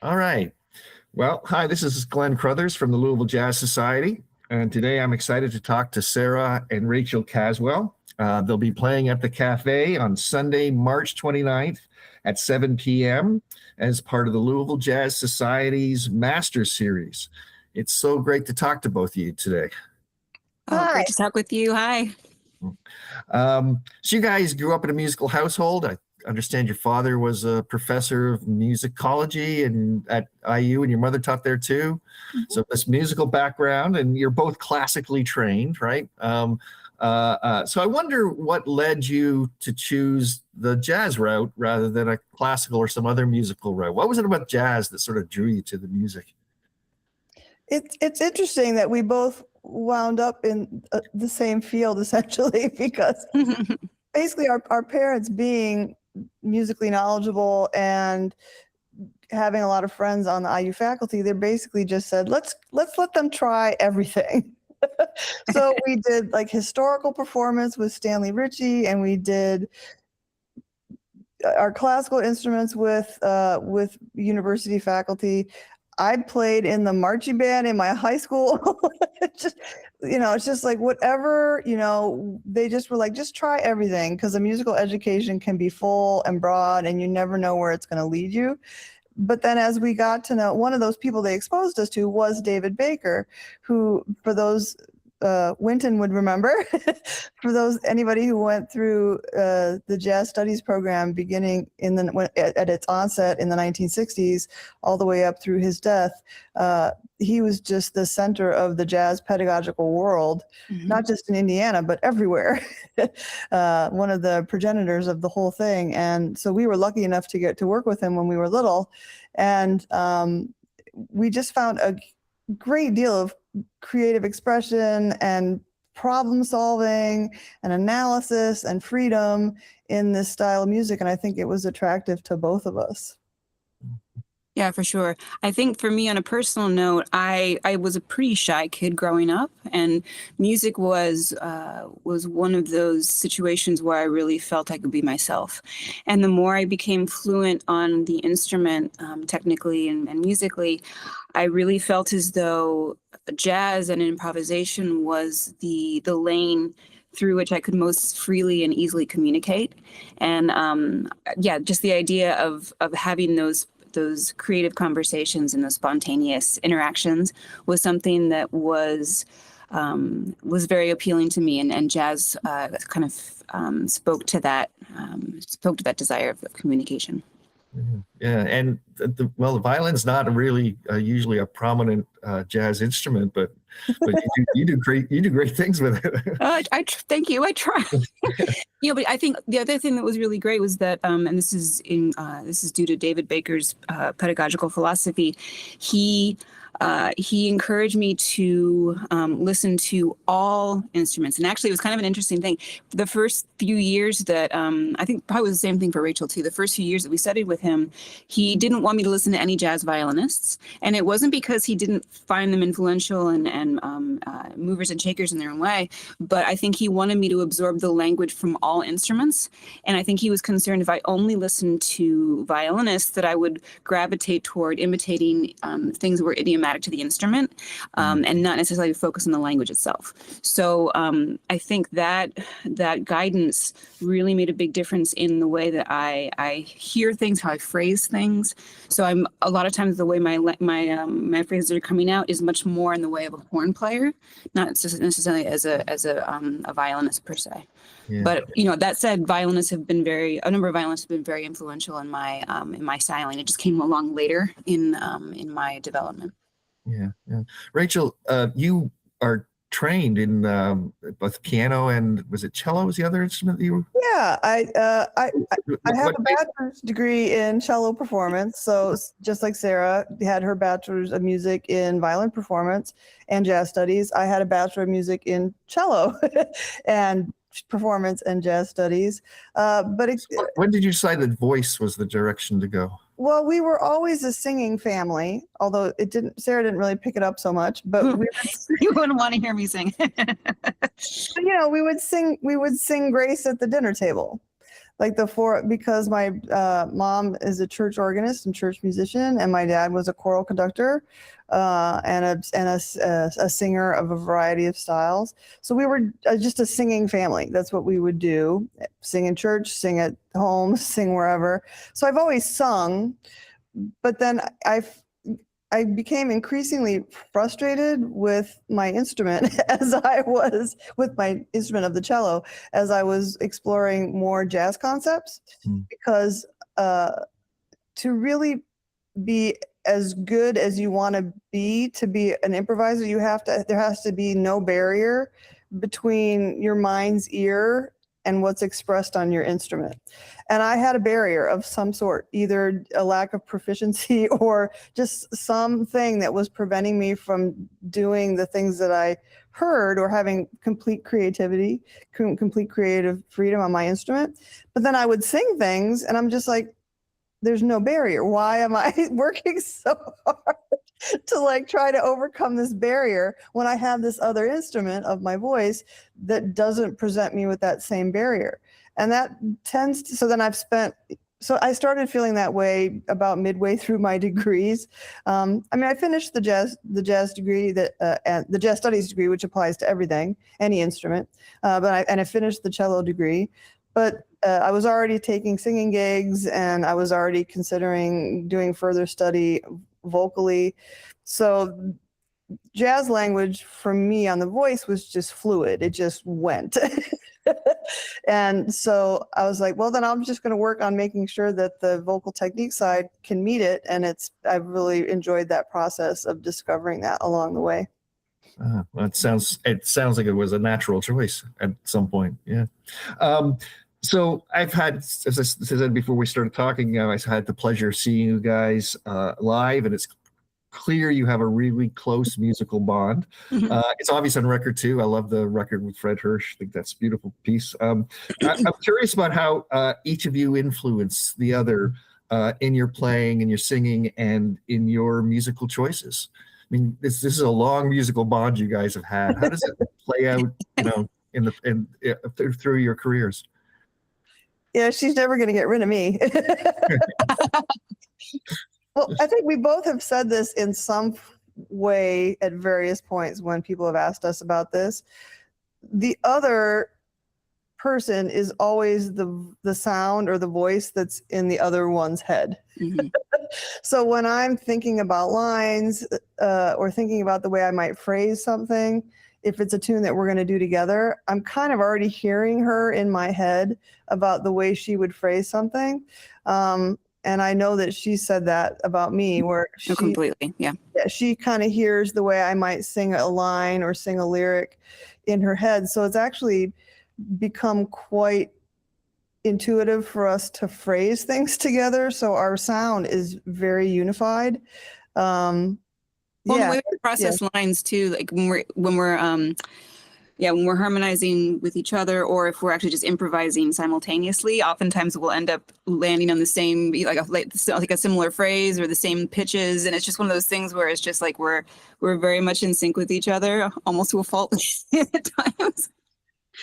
All right. Well, hi, this is Glenn Crothers from the Louisville Jazz Society. And today I'm excited to talk to Sara and Rachel Caswell. They'll be playing at the Café on Sunday, March 29th at 7 p.m. as part of the Louisville Jazz Society's Master Series. It's so great to talk to both of you today. Oh, Hi. great to talk with you. Hi. So you guys grew up in a musical household. I understand your father was a professor of musicology and at IU, and your mother taught there too. Mm-hmm. So this musical background, and you're both classically trained, right? So I wonder what led you to choose the jazz route rather than a classical or some other musical route. What was it about jazz that sort of drew you to the music? It's interesting that we both wound up in the same field essentially, because basically our parents being musically knowledgeable and having a lot of friends on the IU faculty, they basically just said, let's let them try everything. So we did like historical performance with Stanley Ritchie, and we did our classical instruments with university faculty. I played in the marching band in my high school. It's just like whatever, they just were like, just try everything, because the musical education can be full and broad and you never know where it's going to lead you. But then as we got to know, one of those people they exposed us to was David Baker, who, for those Winton would remember, for anybody who went through the jazz studies program beginning at its onset in the 1960s, all the way up through his death, he was just the center of the jazz pedagogical world, not just in Indiana, but everywhere. One of the progenitors of the whole thing. And so we were lucky enough to get to work with him when we were little. And we just found a great deal of creative expression and problem solving and analysis and freedom in this style of music. And I think it was attractive to both of us. Yeah, for sure. I think for me, on a personal note, I was a pretty shy kid growing up, and music was one of those situations where I really felt I could be myself. And the more I became fluent on the instrument, technically and musically, I really felt as though jazz and improvisation was the lane through which I could most freely and easily communicate. And just the idea of having those creative conversations and those spontaneous interactions was something that was very appealing to me, and jazz kind of spoke to that desire of communication. Yeah, and the violin's not really usually a prominent jazz instrument, but you do great things with it. Thank you. I try. But I think the other thing that was really great was that, and this is due to David Baker's pedagogical philosophy. He encouraged me to listen to all instruments. And actually, it was kind of an interesting thing. The first few years that, I think probably was the same thing for Rachel too, the first few years that we studied with him, he didn't want me to listen to any jazz violinists. And it wasn't because he didn't find them influential and movers and shakers in their own way, but I think he wanted me to absorb the language from all instruments. And I think he was concerned if I only listened to violinists that I would gravitate toward imitating things that were idiomatic to the instrument, and not necessarily focus on the language itself. So I think that guidance really made a big difference in the way that I hear things, how I phrase things. So a lot of times the way my phrases are coming out is much more in the way of a horn player, not necessarily as a violinist per se. Yeah. But that said, a number of violinists have been very influential in my styling. It just came along later in my development. Yeah. Rachel, you are trained in both piano and, was it cello was the other instrument that you were? Yeah, I have a bachelor's degree in cello performance. So just like Sara had her bachelor's of music in violin performance and jazz studies, I had a bachelor of music in cello and performance and jazz studies. When did you decide that voice was the direction to go? Well, we were always a singing family, although Sara didn't really pick it up so much, but you wouldn't want to hear me sing. We would sing Grace at the dinner table. like because my mom is a church organist and church musician, and my dad was a choral conductor and a singer of a variety of styles. So we were just a singing family. That's what we would do: sing in church, sing at home, sing wherever. So I've always sung, but then I became increasingly frustrated with my instrument as I was with my instrument of the cello as I was exploring more jazz concepts, because to really be as good as you want to be an improviser, there has to be no barrier between your mind's ear and what's expressed on your instrument. And I had a barrier of some sort, either a lack of proficiency or just something that was preventing me from doing the things that I heard or having complete creativity, complete creative freedom on my instrument. But then I would sing things and I'm just like, there's no barrier. Why am I working so hard to like try to overcome this barrier when I have this other instrument of my voice that doesn't present me with that same barrier? And that tends to, so I started feeling that way about midway through my degrees. I mean, I finished the jazz degree and the jazz studies degree, which applies to everything, any instrument. But I finished the cello degree. But I was already taking singing gigs, and I was already considering doing further study vocally. So jazz language for me on the voice was just fluid. It just went. And so I was like, well, then I'm just going to work on making sure that the vocal technique side can meet it. And I've really enjoyed that process of discovering that along the way. Well, it sounds like it was a natural choice at some point. Yeah. So I've had, as I said before we started talking, I've had the pleasure of seeing you guys live, and it's clear you have a really close musical bond. It's obvious on record too. I love the record with Fred Hirsch. I think that's a beautiful piece. I'm curious about how each of you influence the other in your playing and your singing and in your musical choices. I mean, this is a long musical bond you guys have had. How does it play out, through your careers? Yeah, she's never going to get rid of me. Well, I think we both have said this in some way at various points when people have asked us about this. The other person is always the sound or the voice that's in the other one's head. So when I'm thinking about lines or thinking about the way I might phrase something, if it's a tune that we're going to do together, I'm kind of already hearing her in my head about the way she would phrase something. And I know that she said that about me, where completely, yeah, she kind of hears the way I might sing a line or sing a lyric in her head. So it's actually become quite intuitive for us to phrase things together. So our sound is very unified. Well, the way we process lines too, like when we're harmonizing with each other, or if we're actually just improvising simultaneously, oftentimes we'll end up landing on the same, like a similar phrase or the same pitches. And it's just one of those things where it's just like we're very much in sync with each other, almost to a fault at times.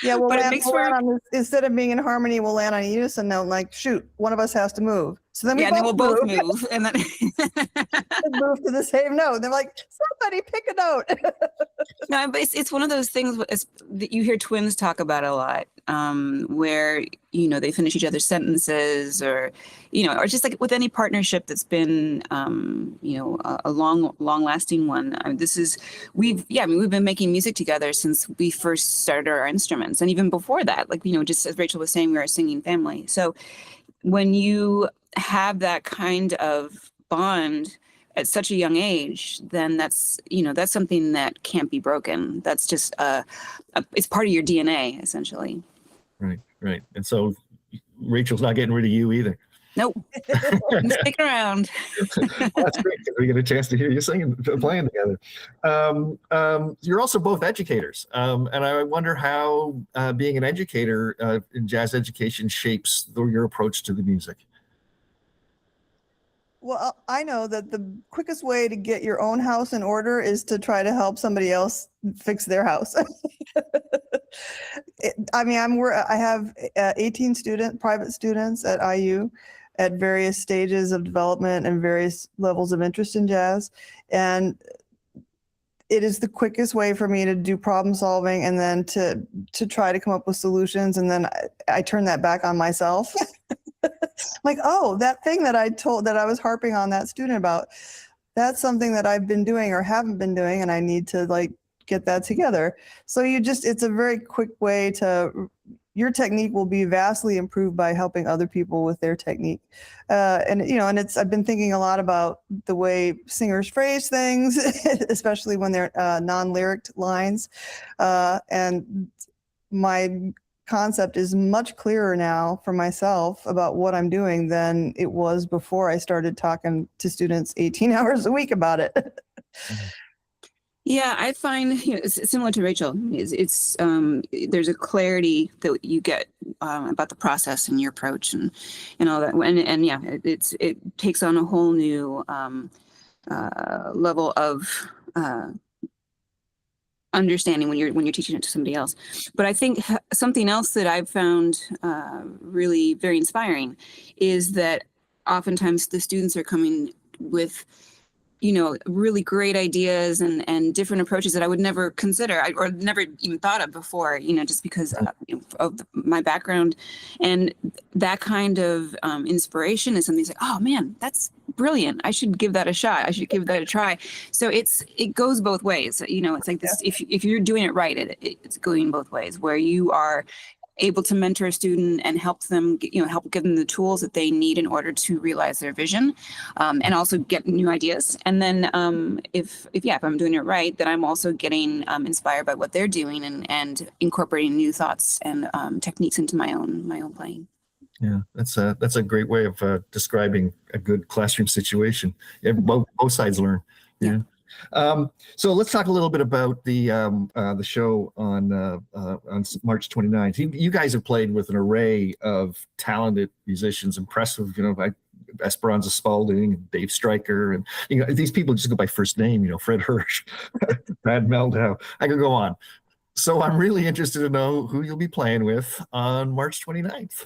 Yeah, but it makes for instead of being in harmony, we'll land on a unison note. Like, shoot, one of us has to move. So then we'll both move, and then move to the same note. They're like, somebody pick a note. No, but it's one of those things that you hear twins talk about a lot, where they finish each other's sentences, or or just like with any partnership that's been a long-lasting one. I mean, we've been making music together since we first started our instruments, and even before that, like just as Rachel was saying, we were a singing family. So when you have that kind of bond at such a young age, then that's something that can't be broken. That's just it's part of your DNA, essentially. Right. And so Rachel's not getting rid of you either. Nope. I'm sticking around. Well, that's great, because we get a chance to hear you playing together. You're also both educators, and I wonder how being an educator in jazz education shapes your approach to the music. Well, I know that the quickest way to get your own house in order is to try to help somebody else fix their house. I mean, I have 18 private students at IU at various stages of development and various levels of interest in jazz. And it is the quickest way for me to do problem solving and then to try to come up with solutions. And then I turn that back on myself. Like, oh, that thing that I was harping on that student about, that's something that I've been doing or haven't been doing, and I need to like get that together. So it's a very quick way your technique will be vastly improved by helping other people with their technique. I've been thinking a lot about the way singers phrase things, especially when they're non-lyric lines. And my concept is much clearer now for myself about what I'm doing than it was before I started talking to students 18 hours a week about it. Yeah, I find it's similar to Rachel. It's there's a clarity that you get about the process and your approach and all that. And yeah, it takes on a whole new level of understanding when you're teaching it to somebody else. But I think something else that I've found really very inspiring is that oftentimes the students are coming with really great ideas and different approaches that I would never consider or never even thought of before, just because of my background. And that kind of inspiration is something that's like, oh man, that's brilliant. I should give that a shot. I should give that a try. So it goes both ways. It's like this, if you're doing it right, it's going both ways, where you are able to mentor a student and help them, help give them the tools that they need in order to realize their vision, and also get new ideas. And then if I'm doing it right, then I'm also getting inspired by what they're doing and incorporating new thoughts and techniques into my own playing. Yeah, that's a great way of describing a good classroom situation. Both sides learn. Yeah. So let's talk a little bit about the show on March 29th. You guys have played with an array of talented musicians, impressive, like Esperanza Spalding and Dave Stryker, and these people just go by first name. Fred Hirsch, Brad Meldau. I could go on. So I'm really interested to know who you'll be playing with on March 29th.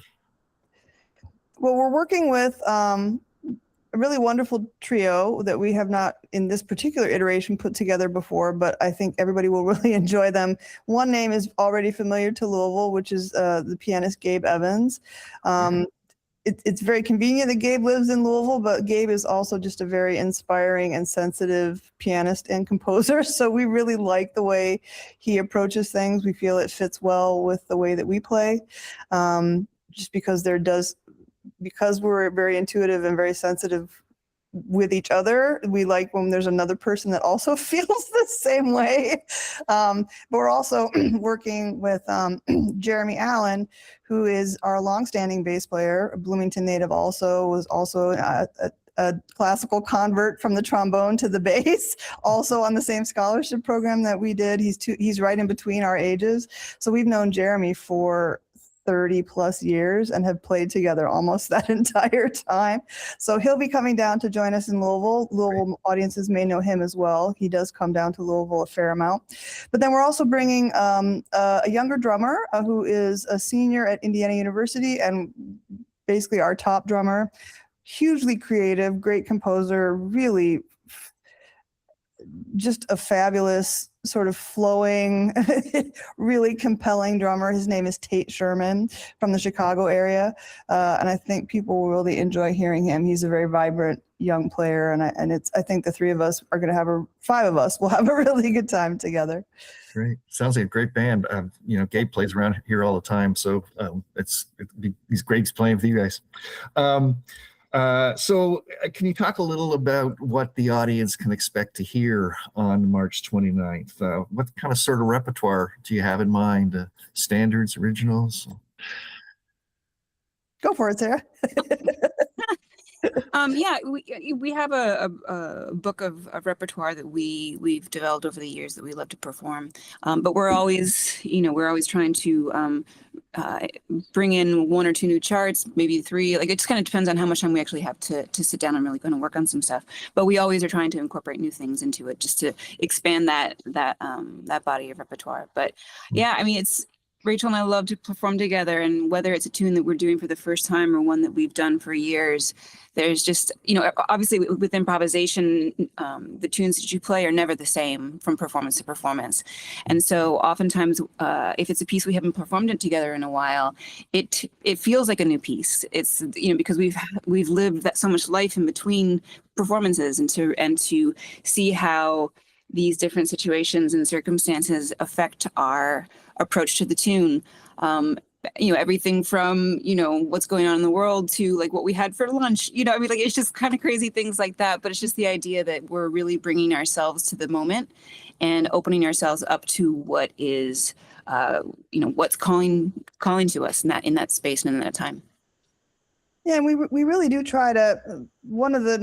Well, we're working with a really wonderful trio that we have not in this particular iteration put together before, but I think everybody will really enjoy them. One name is already familiar to Louisville, which is the pianist Gabe Evans. It's very convenient that Gabe lives in Louisville, but Gabe is also just a very inspiring and sensitive pianist and composer. So we really like the way he approaches things. We feel it fits well with the way that we play, just because we're very intuitive and very sensitive with each other. We like when there's another person that also feels the same way. But we're also working with Jeremy Allen, who is our longstanding bass player, a Bloomington native, was also a classical convert from the trombone to the bass, also on the same scholarship program that we did. He's right in between our ages. So we've known Jeremy for 30 plus years and have played together almost that entire time. So he'll be coming down to join us in Louisville. Louisville audiences may know him as well. He does come down to Louisville a fair amount. But then we're also bringing a younger drummer who is a senior at Indiana University and basically our top drummer. Hugely creative, great composer, really just a fabulous sort of flowing, really compelling drummer. His name is Tate Sherman from the Chicago area. And I think people will really enjoy hearing him. He's a very vibrant young player. And I think the five of us will have a really good time together. Great. Sounds like a great band. Gabe plays around here all the time. So he's great playing with you guys. So can you talk a little about what the audience can expect to hear on March 29th? What kind of sort of repertoire do you have in mind? Standards, originals? Go for it, Sarah. Yeah, we have a book of repertoire that we've developed over the years that we love to perform. But we're always, we're always trying to bring in one or two new charts, maybe three. Like, it just kind of depends on how much time we actually have to sit down and really kind of work on some stuff. But we always are trying to incorporate new things into it, just to expand that body of repertoire. But yeah, I mean, Rachel and I love to perform together, and whether it's a tune that we're doing for the first time or one that we've done for years, there's just, obviously with improvisation, the tunes that you play are never the same from performance to performance. And so oftentimes, if it's a piece we haven't performed it together in a while, it feels like a new piece. It's, because we've lived so much life in between performances, and to see how these different situations and circumstances affect our approach to the tune. Everything from, what's going on in the world to like what we had for lunch, I mean, like, it's just kind of crazy things like that. But it's just the idea that we're really bringing ourselves to the moment and opening ourselves up to what is, what's calling to us in that space and in that time. Yeah, and we really do try to, one of the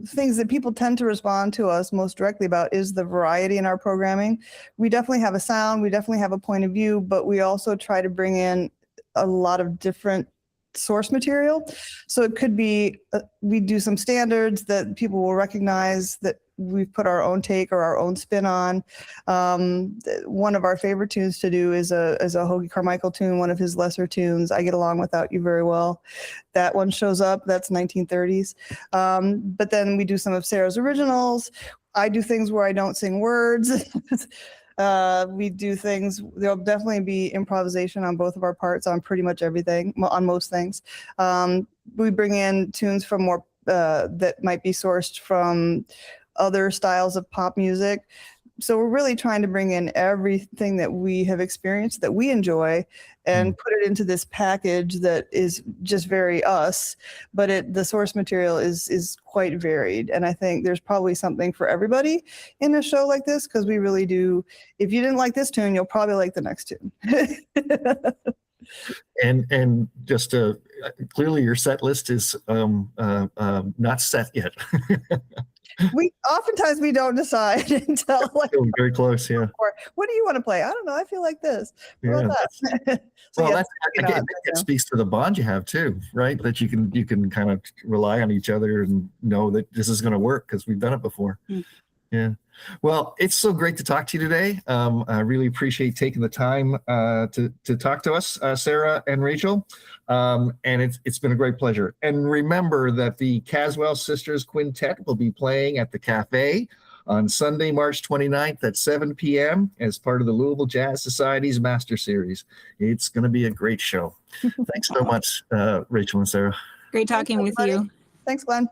things that people tend to respond to us most directly about is the variety in our programming. We definitely have a sound, we definitely have a point of view, but we also try to bring in a lot of different source material. So it could be, we do some standards that people will recognize that we've put our own take or our own spin on. One of our favorite tunes to do is a Hoagy Carmichael tune, one of his lesser tunes, I Get Along Without You Very Well. That one shows up, that's 1930s. But then we do some of Sarah's originals. I do things where I don't sing words. We do things, there'll definitely be improvisation on both of our parts on pretty much everything, on most things. We bring in tunes from more, that might be sourced from other styles of pop music. So we're really trying to bring in everything that we have experienced that we enjoy and put it into this package that is just very us, but the source material is quite varied. And I think there's probably something for everybody in a show like this, because we really do. If you didn't like this tune, you'll probably like the next tune. And just clearly your set list is not set yet. Oftentimes we don't decide until like very close. Yeah. What do you want to play? I don't know. I feel like this. What about that? It speaks to the bond you have too, right? That you can kind of rely on each other and know that this is going to work because we've done it before. Yeah. Well, it's so great to talk to you today. I really appreciate taking the time to talk to us, Sara and Rachel. And it's been a great pleasure. And remember that the Caswell Sisters Quintet will be playing at the Café on Sunday, March 29th at 7 p.m. as part of the Louisville Jazz Society's Master Series. It's going to be a great show. Thanks so much, Rachel and Sara. Great talking with you. Thanks, Glenn.